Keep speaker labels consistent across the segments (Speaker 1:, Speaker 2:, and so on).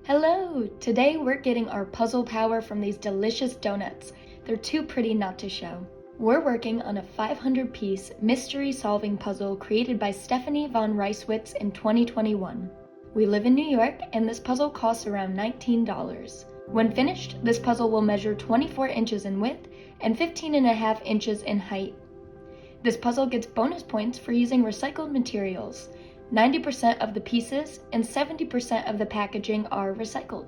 Speaker 1: Hello! Today we're getting our puzzle power from these delicious donuts. They're too pretty not to show. We're working on a 500-piece mystery-solving puzzle created by Stephanie von Reiswitz in 2021. We live in New York, and this puzzle costs around $19. When finished, this puzzle will measure 24 inches in width and 15.5 inches in height. This puzzle gets bonus points for using recycled materials. 90% of the pieces and 70% of the packaging are recycled.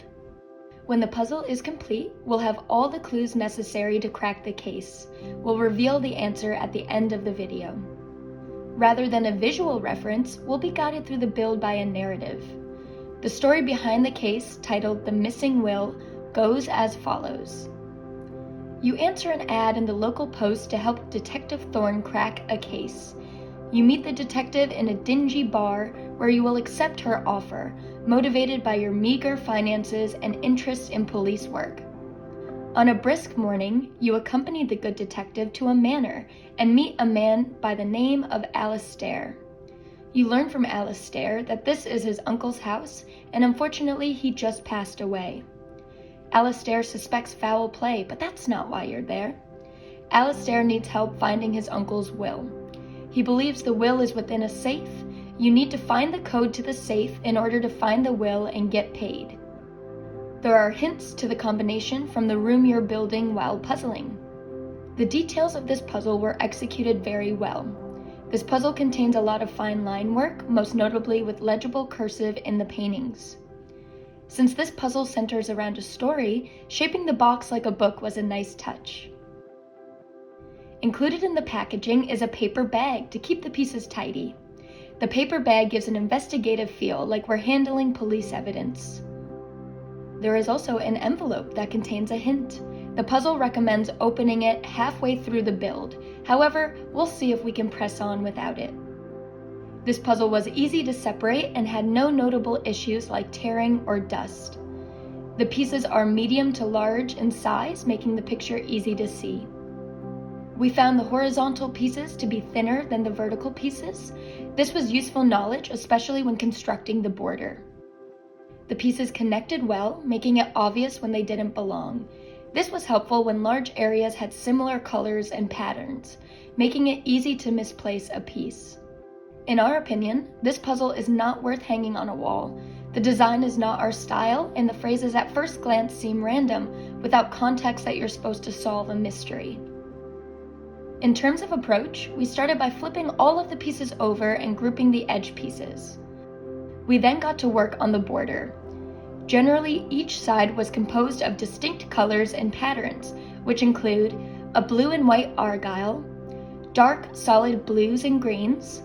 Speaker 1: When the puzzle is complete, we'll have all the clues necessary to crack the case. We'll reveal the answer at the end of the video. Rather than a visual reference, we'll be guided through the build by a narrative. The story behind the case, titled The Missing Will, goes as follows. You answer an ad in the local post to help Detective Thorne crack a case. You meet the detective in a dingy bar where you will accept her offer, motivated by your meager finances and interest in police work. On a brisk morning, you accompany the good detective to a manor and meet a man by the name of Alistair. You learn from Alistair that this is his uncle's house, and unfortunately he just passed away. Alistair suspects foul play, but that's not why you're there. Alistair needs help finding his uncle's will. He believes the will is within a safe. You need to find the code to the safe in order to find the will and get paid. There are hints to the combination from the room you're building while puzzling. The details of this puzzle were executed very well. This puzzle contains a lot of fine line work, most notably with legible cursive in the paintings. Since this puzzle centers around a story, shaping the box like a book was a nice touch. Included in the packaging is a paper bag to keep the pieces tidy. The paper bag gives an investigative feel, like we're handling police evidence. There is also an envelope that contains a hint. The puzzle recommends opening it halfway through the build. However, we'll see if we can press on without it. This puzzle was easy to separate and had no notable issues like tearing or dust. The pieces are medium to large in size, making the picture easy to see. We found the horizontal pieces to be thinner than the vertical pieces. This was useful knowledge, especially when constructing the border. The pieces connected well, making it obvious when they didn't belong. This was helpful when large areas had similar colors and patterns, making it easy to misplace a piece. In our opinion, this puzzle is not worth hanging on a wall. The design is not our style, and the phrases at first glance seem random, without context that you're supposed to solve a mystery. In terms of approach, we started by flipping all of the pieces over and grouping the edge pieces. We then got to work on the border. Generally, each side was composed of distinct colors and patterns, which include a blue and white argyle, dark solid blues and greens,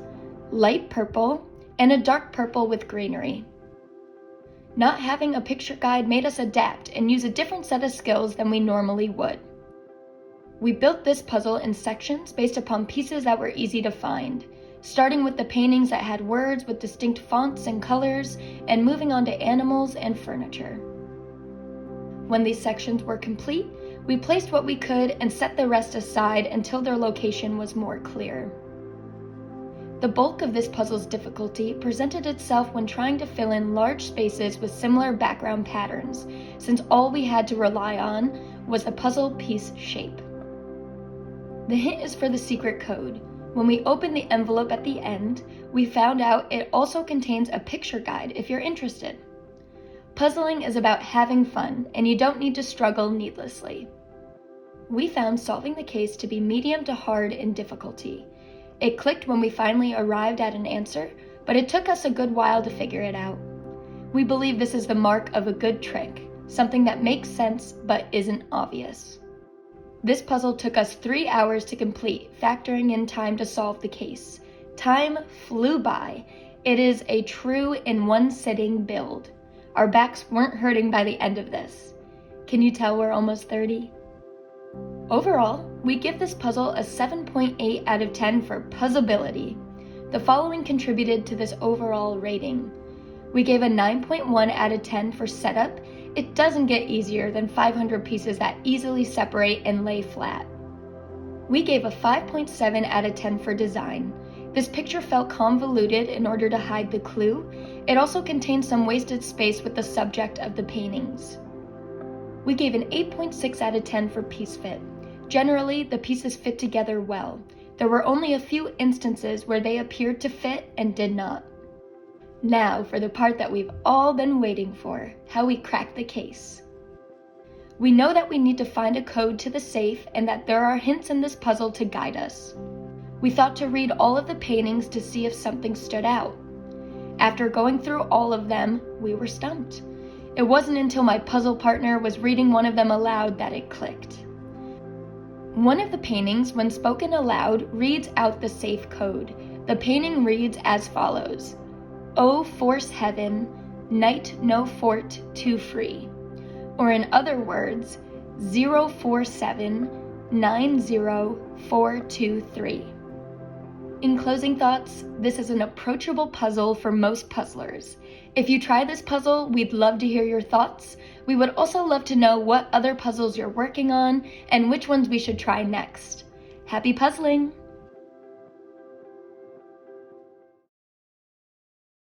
Speaker 1: light purple, and a dark purple with greenery. Not having a picture guide made us adapt and use a different set of skills than we normally would. We built this puzzle in sections based upon pieces that were easy to find, starting with the paintings that had words with distinct fonts and colors, and moving on to animals and furniture. When these sections were complete, we placed what we could and set the rest aside until their location was more clear. The bulk of this puzzle's difficulty presented itself when trying to fill in large spaces with similar background patterns, since all we had to rely on was the puzzle piece shape. The hint is for the secret code. When we opened the envelope at the end, we found out it also contains a picture guide if you're interested. Puzzling is about having fun, and you don't need to struggle needlessly. We found solving the case to be medium to hard in difficulty. It clicked when we finally arrived at an answer, but it took us a good while to figure it out. We believe this is the mark of a good trick, something that makes sense but isn't obvious. This puzzle took us 3 hours to complete, factoring in time to solve the case. Time flew by. It is a true in one sitting build. Our backs weren't hurting by the end of this. Can you tell we're almost 30? Overall, we give this puzzle a 7.8 out of 10 for puzzability. The following contributed to this overall rating. We gave a 9.1 out of 10 for setup. It doesn't get easier than 500 pieces that easily separate and lay flat. We gave a 5.7 out of 10 for design. This picture felt convoluted in order to hide the clue. It also contained some wasted space with the subject of the paintings. We gave an 8.6 out of 10 for piece fit. Generally, the pieces fit together well. There were only a few instances where they appeared to fit and did not. Now for the part that we've all been waiting for, how we crack the case. We know that we need to find a code to the safe and that there are hints in this puzzle to guide us. We thought to read all of the paintings to see if something stood out. After going through all of them, we were stumped. It wasn't until my puzzle partner was reading one of them aloud that it clicked. One of the paintings, when spoken aloud, reads out the safe code. The painting reads as follows: "O force heaven, night no fort too free." Or in other words, 047904423. In closing thoughts, this is an approachable puzzle for most puzzlers. If you try this puzzle, we'd love to hear your thoughts. We would also love to know what other puzzles you're working on and which ones we should try next. Happy puzzling!